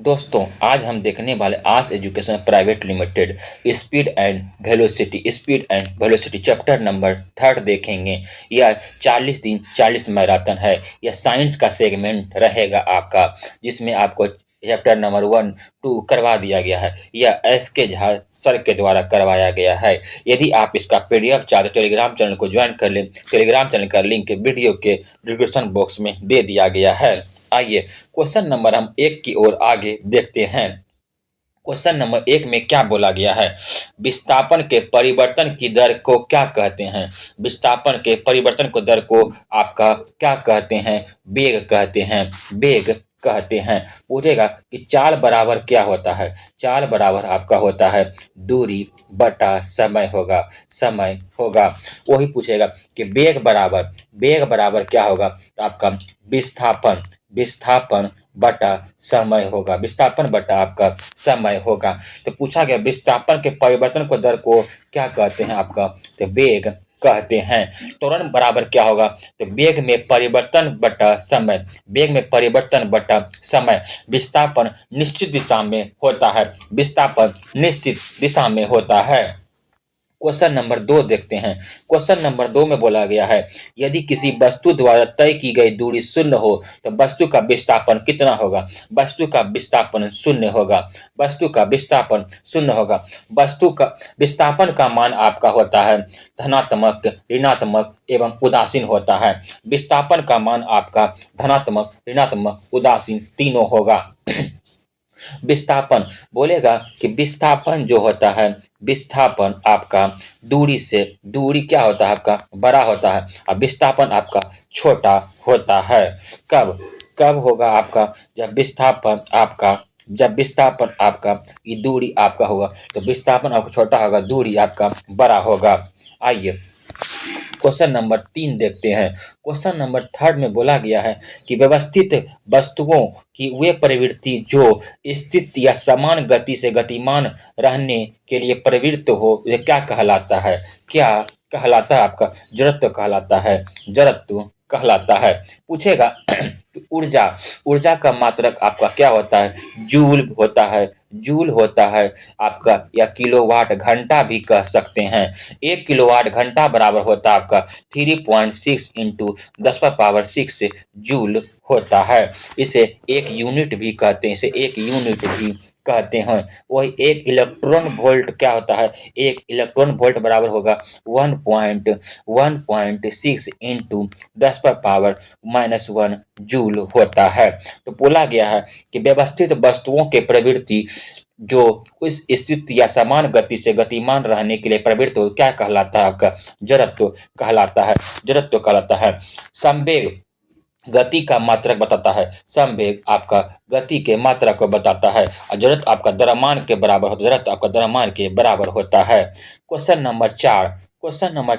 दोस्तों आज हम देखने वाले आस education private limited speed and velocity chapter number 3 देखेंगे। यह 40 दिन 40 मैराथन है। यह साइंस का सेगमेंट रहेगा आपका, जिसमें आपको चैप्टर नंबर 1 2 करवा दिया गया है। यह एस के झा सर के द्वारा करवाया गया है। यदि आप इसका पीडीएफ चाहते तो टेलीग्राम चैनल को ज्वाइन कर लें। टेलीग्राम चैनल का लिंक वीडियो के डिस्क्रिप्शन बॉक्स में दे दिया गया है। आइए क्वेश्चन नंबर हम 1 की ओर आगे देखते हैं। क्वेश्चन नंबर 1 में क्या बोला गया है? विस्थापन के परिवर्तन की दर को क्या कहते हैं? विस्थापन के परिवर्तन को दर को आपका क्या कहते हैं? वेग कहते हैं। वेग कहते हैं। पूछेगा कि चाल बराबर क्या होता है? चाल बराबर आपका होता है दूरी बटा समय होगा। समय होगा। वही पूछेगा कि वेग बराबर क्या होगा? तो आपका विस्थापन विस्थापन बटा समय होगा। विस्थापन बटा आपका समय होगा। तो पूछा गया विस्थापन के परिवर्तन को दर को क्या कहते हैं आपका? तो वेग कहते हैं। त्वरण बराबर क्या होगा? तो वेग में परिवर्तन बटा समय। वेग में परिवर्तन बटा समय। विस्थापन निश्चित दिशा में होता है। विस्थापन निश्चित दिशा में होता है। क्वेश्चन नंबर 2 देखते हैं। क्वेश्चन नंबर 2 में बोला गया है, यदि किसी वस्तु द्वारा तय की गई दूरी शून्य हो तो वस्तु का विस्थापन कितना होगा? वस्तु का विस्थापन शून्य होगा। वस्तु का विस्थापन शून्य होगा। वस्तु का विस्थापन का मान आपका होता है धनात्मक, ऋणात्मक एवं उदासीन होता है। विस्थापन का मान आपका धनात्मक, ऋणात्मक, उदासीन तीनों होगा। विस्थापन बोलेगा कि विस्थापन जो होता है, विस्थापन आपका दूरी क्या होता है आपका? बड़ा होता है और विस्थापन आपका छोटा होता है। कब कब होगा आपका? जब विस्थापन आपका ये दूरी आपका होगा तो विस्थापन आपका छोटा होगा, दूरी आपका बड़ा होगा। आइए क्वेश्चन नंबर 3 देखते हैं। क्वेश्चन नंबर 3 में बोला गया है कि व्यवस्थित वस्तुओं की वे प्रवृत्ति जो स्थित या समान गति से गतिमान रहने के लिए प्रवृत्त हो, यह क्या कहलाता है? क्या कहलाता है आपका? जड़त्व कहलाता है। जड़त्व कहलाता है। पूछेगा कि ऊर्जा का मात्रक आपका क्या होता है? जूल होता है। जूल होता है आपका, या किलोवाट घंटा भी कह सकते हैं। 1 किलोवाट घंटा बराबर होता है आपका 3.6 इंटू 10 पावर 6 जूल होता है। इसे एक यूनिट भी कहते हैं। इसे एक यूनिट भी कहते हैं। वही एक इलेक्ट्रॉन वोल्ट क्या होता है? एक इलेक्ट्रॉन वोल्ट बराबर होगा 1.6 इंटू 10 पावर -1 जूल होता है। तो बोला गया है कि व्यवस्थित वस्तुओं के प्रवृत्ति जो उस स्थिति या समान गति से गतिमान रहने के लिए प्रवृत्त हो, क्या कहलाता है आपका? जड़त्व कहलाता है। जड़त्व कहलाता है। संवेग गति का मात्रक बताता है। संवेग आपका गति के मात्रा को बताता है और जड़त्व आपका द्रव्यमान के बराबर होता है। जड़त्व आपका द्रव्यमान के बराबर होता है। क्वेश्चन नंबर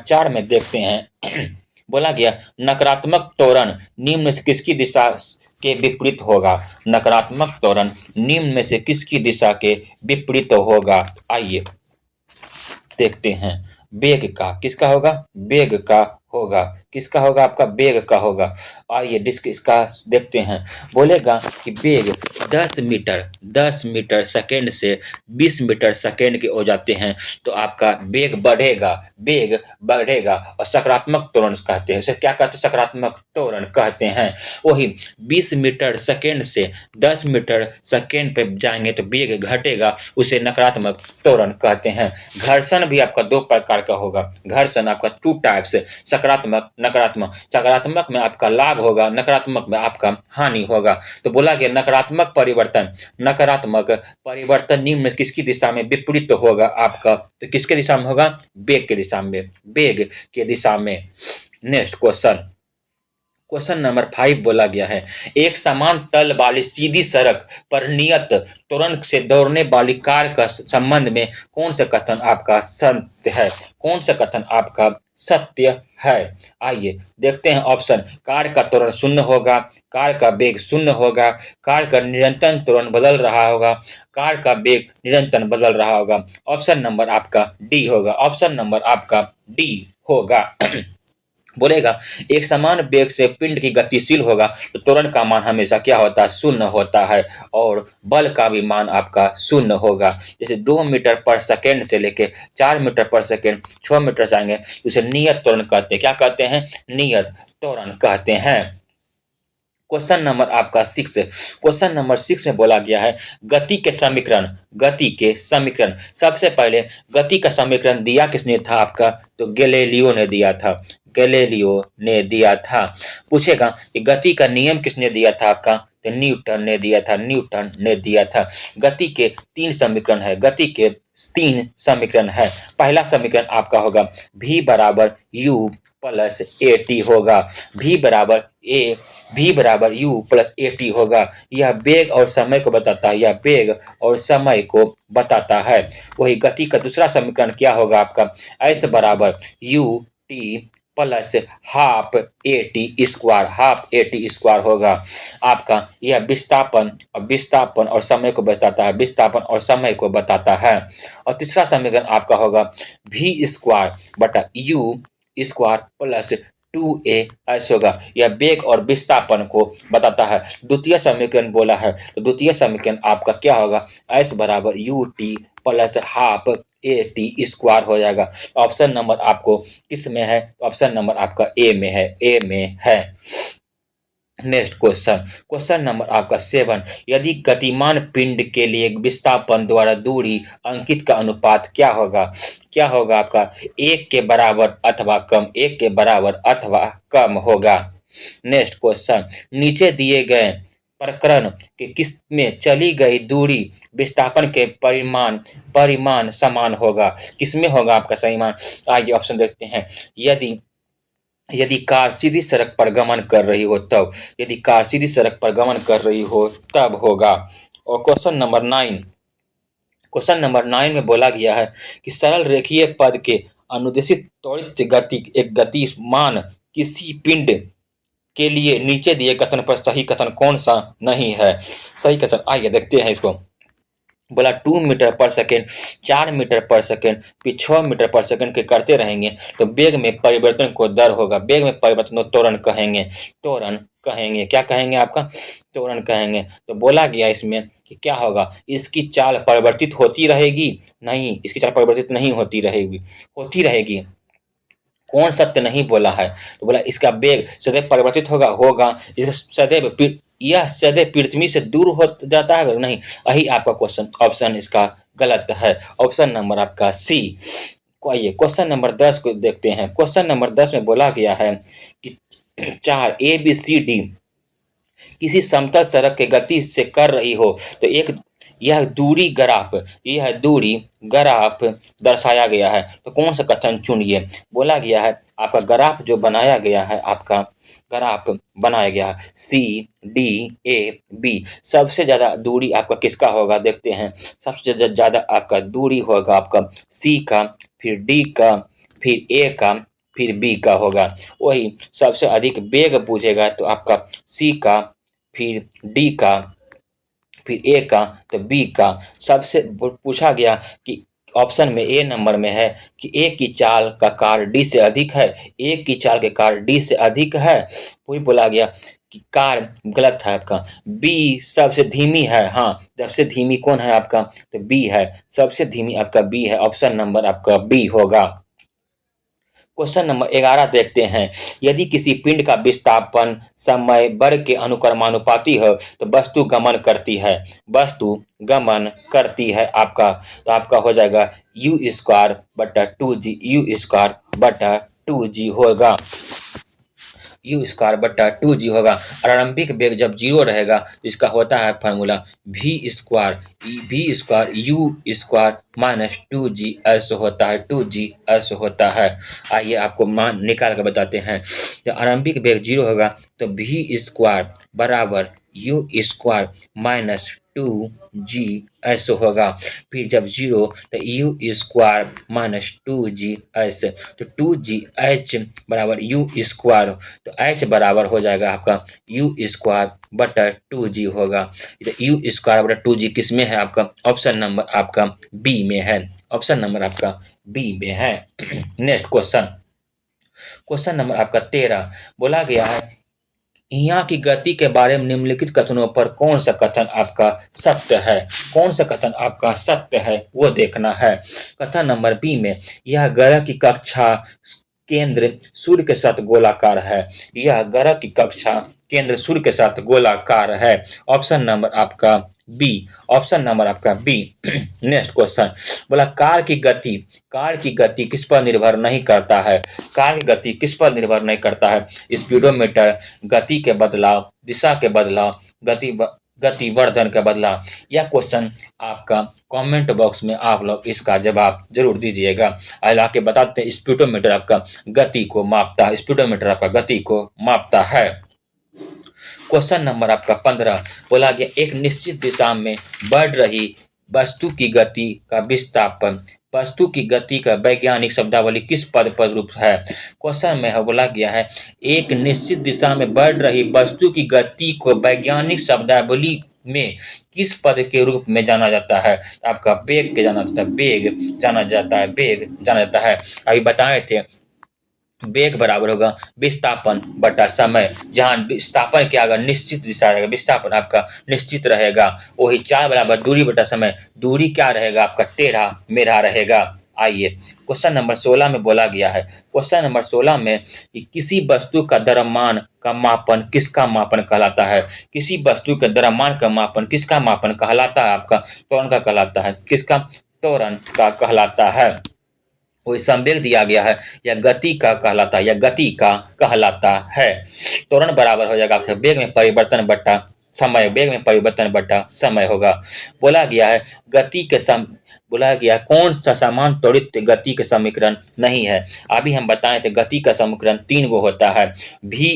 4 में देखते हैं। बोला गया नकारात्मक त्वरण निम्न में से किसकी दिशा के विपरीत होगा? नकारात्मक त्वरण निम्न में से किसकी दिशा के विपरीत होगा? आइए देखते हैं। वेग का किसका होगा? वेग का होगा। किसका होगा आपका? वेग का होगा। आइए इसका देखते हैं। बोलेगा कि वेग 10 मीटर सेकेंड से 20 मीटर सेकेंड के हो जाते हैं तो आपका वेग बढ़ेगा। वेग बढ़ेगा और सकारात्मक त्वरण कहते हैं। इसे क्या कहते हैं? सकारात्मक त्वरण कहते हैं। वही 20 मीटर सेकेंड से 10 मीटर सेकेंड पे जाएंगे तो वेग घटेगा, उसे नकारात्मक त्वरण कहते हैं। घर्षण भी आपका 2 प्रकार का होगा। घर्षण आपका 2 टाइप्स, सकारात्मक, नकारात्मक। सकारात्मक में आपका लाभ होगा, नकारात्मक में आपका हानि होगा। तो बोला गया नकारात्मक परिवर्तन निम्न में किसकी दिशा में विपरीत होगा आपका? तो किसके दिशा में होगा? वेग के दिशा में। वेग के दिशा में। नेक्स्ट क्वेश्चन नंबर 5 बोला गया है, एक समान तल वाली सीधी सड़क पर नियत त्वरण से दौड़ने वाली कार का संबंध में कौन सा कथन आपका सत्य है? कौन सा कथन आपका सत्य है? आइए देखते हैं ऑप्शन। कार का त्वरण शून्य होगा, कार का वेग शून्य होगा, कार का निरंतर त्वरण बदल रहा होगा, कार का वेग निरंतर बदल रहा होगा। ऑप्शन नंबर आपका डी होगा। ऑप्शन नंबर आपका डी होगा। बोलेगा एक समान वेग से पिंड की गतिशील होगा तो त्वरण का मान हमेशा क्या होता है, शून्य होता है। और बल का भी मान आपका शून्य होगा। जैसे 2 मीटर पर सेकेंड से लेके 4 मीटर पर सेकेंड 6 मीटर जाएंगे उसे नियत त्वरण कहते हैं। क्या कहते हैं, नियत त्वरण कहते हैं। क्वेश्चन नंबर आपका 6, क्वेश्चन नंबर 6 में बोला गया है गति के समीकरण, गति के समीकरण। सबसे पहले गति का समीकरण दिया किसने था आपका, तो गैलीलियो ने दिया था, गैलीलियो ने दिया था। पूछेगा कि गति का नियम किसने दिया था आपका, तो न्यूटन ने दिया था, न्यूटन ने दिया था। गति के 3 समीकरण है, गति के 3 समीकरण है। पहला समीकरण आपका होगा v बराबर u प्लस ए टी होगा, v बराबर ए v बराबर u प्लस ए टी होगा। यह वेग और समय को बताता है, यह वेग और समय को बताता है। वही गति का दूसरा समीकरण क्या होगा आपका, s बराबर u T plus half A T square, half A T square होगा आपका। यह विस्थापन और समय को बताता है, विस्थापन और समय को बताता है। और तीसरा समीकरण आपका होगा v स्क्वायर बटा u स्क्वायर प्लस 2as होगा। यह वेग और विस्थापन को बताता है। द्वितीय समीकरण बोला है तो द्वितीय समीकरण आपका क्या होगा, s बराबर U T plus half A T square हो जाएगा। ऑप्शन नंबर आपको किस में है, ऑप्शन नंबर आपका ए में है, ए में है। नेक्स्ट क्वेश्चन, क्वेश्चन नंबर आपका 7, यदि गतिमान पिंड के लिए विस्थापन द्वारा दूरी अंकित का अनुपात क्या होगा, क्या होगा आपका, 1 के बराबर अथवा कम, 1 के बराबर अथवा कम होगा। नेक्स्ट क्वेश्चन, नीचे दिए गए प्रकरण के किस में चली गई दूरी विस्थापन के परिमाण परिमाण समान होगा, किसमें होगा आपका सही मान। आइए ऑप्शन देखते हैं। यदि यदि कार सीधी सड़क पर गमन कर रही हो तब, यदि कार सीधी सड़क पर गमन कर रही हो तब होगा। और क्वेश्चन नंबर 9 में बोला गया है कि सरल रेखीय पद के अनुदेशित त्वरित गति एक गतिमान किसी पिंड के लिए नीचे दिए कथन पर सही कथन कौन सा नहीं है। सही कथन आइए देखते हैं इसको। बोला 2 मीटर पर सेकेंड, 4 मीटर पर सेकेंड, फिर 6 मीटर पर सेकेंड के करते रहेंगे तो वेग में परिवर्तन को दर होगा, वेग में परिवर्तन को त्वरण कहेंगे, त्वरण कहेंगे। क्या कहेंगे आपका, त्वरण कहेंगे। तो बोला गया इसमें कि क्या होगा, इसकी चाल परिवर्तित होती रहेगी, नहीं इसकी चाल परिवर्तित नहीं होती रहेगी, होती रहेगी। कौन सत्य नहीं बोला है, तो बोला इसका वेग सदैव परिवर्तित होगा, होगा। इसका सदैव यह सदैव पृथ्वी से दूर हो जाता है, नहीं। यही आपका क्वेश्चन ऑप्शन इसका गलत है। ऑप्शन नंबर आपका सी। आइए क्वेश्चन नंबर 10 को देखते हैं। क्वेश्चन नंबर 10 में बोला गया है कि 4 ए बी सी डी किसी समतल सड़क के गति से कर रही हो तो एक यह दूरी ग्राफ दर्शाया गया है तो कौन सा कथन चुनिए। बोला गया है आपका ग्राफ जो बनाया गया है, आपका ग्राफ बनाया गया है सी डी ए बी। सबसे ज़्यादा दूरी आपका किसका होगा, देखते हैं। सबसे ज़्यादा आपका दूरी होगा आपका सी का, फिर डी का, फिर ए का, फिर बी का होगा। वही सबसे अधिक वेग पूछेगा तो आपका सी का, फिर डी का, फिर ए का, तो बी का। सबसे पूछा गया कि ऑप्शन में ए नंबर में है कि ए की चाल का कार डी से अधिक है, ए की चाल के कार डी से अधिक है। वही बोला गया कि कार गलत है आपका, बी सबसे धीमी है। हाँ, सबसे धीमी कौन है आपका, तो बी है, सबसे धीमी आपका बी है। ऑप्शन नंबर आपका बी होगा। क्वेश्चन नंबर 11 देखते हैं। यदि किसी पिंड का विस्थापन समय वर्ग के अनुक्रमानुपाती हो तो वस्तु गमन करती है, वस्तु गमन करती है आपका, तो आपका हो जाएगा यू स्क्वायर बटा 2g, यू स्क्वायर बटा 2g होगा, यू स्क्वायर बटा 2g होगा। और आरंभिक वेग जब 0 रहेगा तो इसका होता है formula v square you square minus 2g s होता है, 2g s होता है। आइए आपको मान निकाल कर बताते हैं। जब आरंभिक वेग 0 होगा तो v स्क्वायर बराबर you square minus 2g s होगा। फिर जब 0 तो you square minus 2g s, तो 2g h बराबर यू स्क्वायर, तो h बराबर हो जाएगा आपका यू स्क्वायर बटा 2g होगा। तो यू स्क्वायर बटा 2g किस में है आपका, ऑप्शन नंबर आपका बी में है, ऑप्शन नंबर आपका बी में है। नेक्स्ट क्वेश्चन, क्वेश्चन नंबर आपका 13 बोला गया है, यहाँ की गति के बारे में निम्नलिखित कथनों पर कौन सा कथन आपका सत्य है? कौन सा कथन आपका सत्य है वो देखना है। कथन नंबर बी में, यह ग्रह की कक्षा केंद्र सूर्य के साथ गोलाकार है। यह ग्रह की कक्षा केंद्र सूर्य के साथ गोलाकार है। ऑप्शन नंबर आपका बी। ऑप्शन नंबर आपका बी। नेक्स्ट क्वेश्चन बोला, कार की गति किस पर निर्भर नहीं करता है? कार की गति किस पर निर्भर नहीं करता है? स्पीडोमीटर, गति के बदलाव, दिशा के बदलाव, गतिवर्धन का बदलाव। यह क्वेश्चन आपका कमेंट बॉक्स में आप लोग इसका जवाब जरूर दीजिएगा। हालांकि बताते हैं, स्पीडोमीटर आपका गति को मापता है। स्पीडोमीटर आपका गति को मापता है। क्वेश्चन नंबर आपका 15 बोला गया, एक निश्चित दिशा में बढ़ रही वस्तु की गति का विस्थापन, वस्तु की गति का वैज्ञानिक शब्दावली किस पद पर रूप है? क्वेश्चन में है बोला गया है, एक निश्चित दिशा में बढ़ रही वस्तु की गति को वैज्ञानिक शब्दावली में किस पद के रूप में जाना जाता है? आपका वेग के जाना जाता है, वेग जाना जाता है, वेग जाना जाता है। अभी बताए थे वेग बराबर होगा विस्थापन बटा समय, जहां विस्थापन के अगर निश्चित दिशा रहेगा, विस्थापन आपका निश्चित रहेगा, वही 4 बराबर दूरी बटा समय, दूरी क्या रहेगा आपका टेढ़ा मेढ़ा रहेगा। आइए क्वेश्चन नंबर 16 में बोला गया है, क्वेश्चन नंबर 16 में कि किसी वस्तु का द्रव्यमान का मापन किसका मापन कहलाता है? किसी वस्तु के द्रव्यमान का मापन किसका मापन कहलाता है? आपका त्वरण का कहलाता है। किसका? त्वरण का कहलाता है। कोई संवेग दिया गया है या गति का कहलाता है, या गति का कहलाता है। त्वरण बराबर हो जाएगा आपके वेग में परिवर्तन बटा समय, वेग में परिवर्तन बटा समय होगा। बोला गया है गति के बोला गया कौन सा समान त्वरित गति के समीकरण नहीं है? अभी हम बताए थे गति का समीकरण 3 गो होता है। v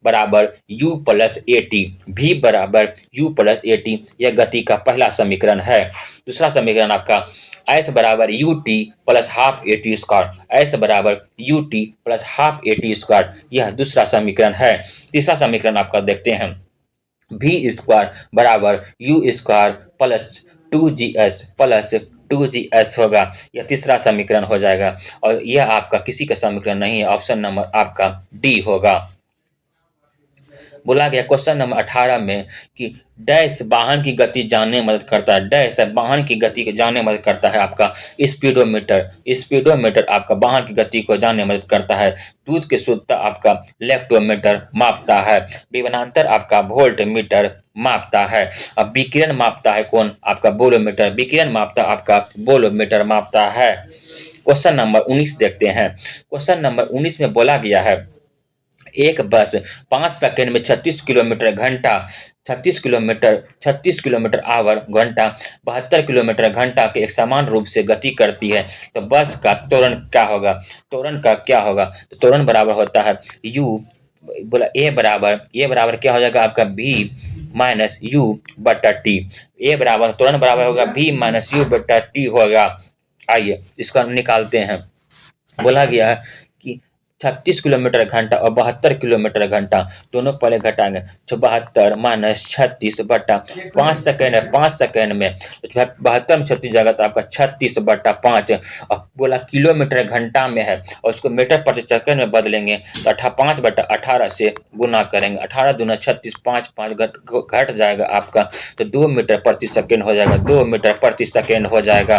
बराबर u plus A T, v बराबर u प्लस ए टी, यह गति का पहला समीकरण है। दूसरा समीकरण आपका एस बराबर U T plus half A T square, S बराबर U T plus half A T square, यह दूसरा समीकरण है। तीसरा समीकरण आपका देखते हैं, v स्क्वायर बराबर यू स्क्वायर प्लस 2gs होगा, यह तीसरा समीकरण हो जाएगा। और यह आपका किसी का समीकरण नहीं है, ऑप्शन नंबर आपका डी होगा। बोला गया क्वेश्चन नंबर 18 में कि डैश वाहन की गति जानने में मदद करता है, डैश वाहन की गति को जानने में मदद करता है आपका स्पीडोमीटर, स्पीडोमीटर आपका वाहन की गति को जानने में मदद करता है। दूध की शुद्धता आपका लैक्टोमीटर मापता है। विभवांतर आपका वोल्ट मीटर मापता है। अब विकिरण मापता है कौन? आपका बोलोमीटर, विकिरण मापता आपका बोलोमीटर मापता है। क्वेश्चन नंबर 19 देखते हैं। क्वेश्चन नंबर 19 में बोला गया है, एक बस 5 सेकंड में 36 किलोमीटर घंटा 36 किलोमीटर आवर घंटा 72 किलोमीटर घंटा के एक समान रूप से गति करती है, तो बस का त्वरण क्या होगा? त्वरण का क्या होगा? तो त्वरण बराबर होता है u, बोला ए बराबर क्या हो जाएगा आपका v माइनस यू बटा टी। ए बराबर त्वरण बराबर होगा v माइनस यू बटा टी होगा। आइए इसका निकालते हैं। बोला गया है कि 36 किलोमीटर घंटा और 72 किलोमीटर घंटा दोनों पहले घटाएंगे, तो 72 माइनस 36 बटा 5 सेकेंड है, 5 सेकेंड में 72 में 36 जाएगा तो आपका 36 बटा 5। और बोला किलोमीटर घंटा में है और उसको मीटर प्रति सेकेंड में बदलेंगे तो 5 बटा 18 से गुना करेंगे, 18 दूना 36, 5 5 घट जाएगा आपका, तो 2 मीटर प्रति सेकेंड हो जाएगा, 2 मीटर प्रति सेकेंड हो जाएगा।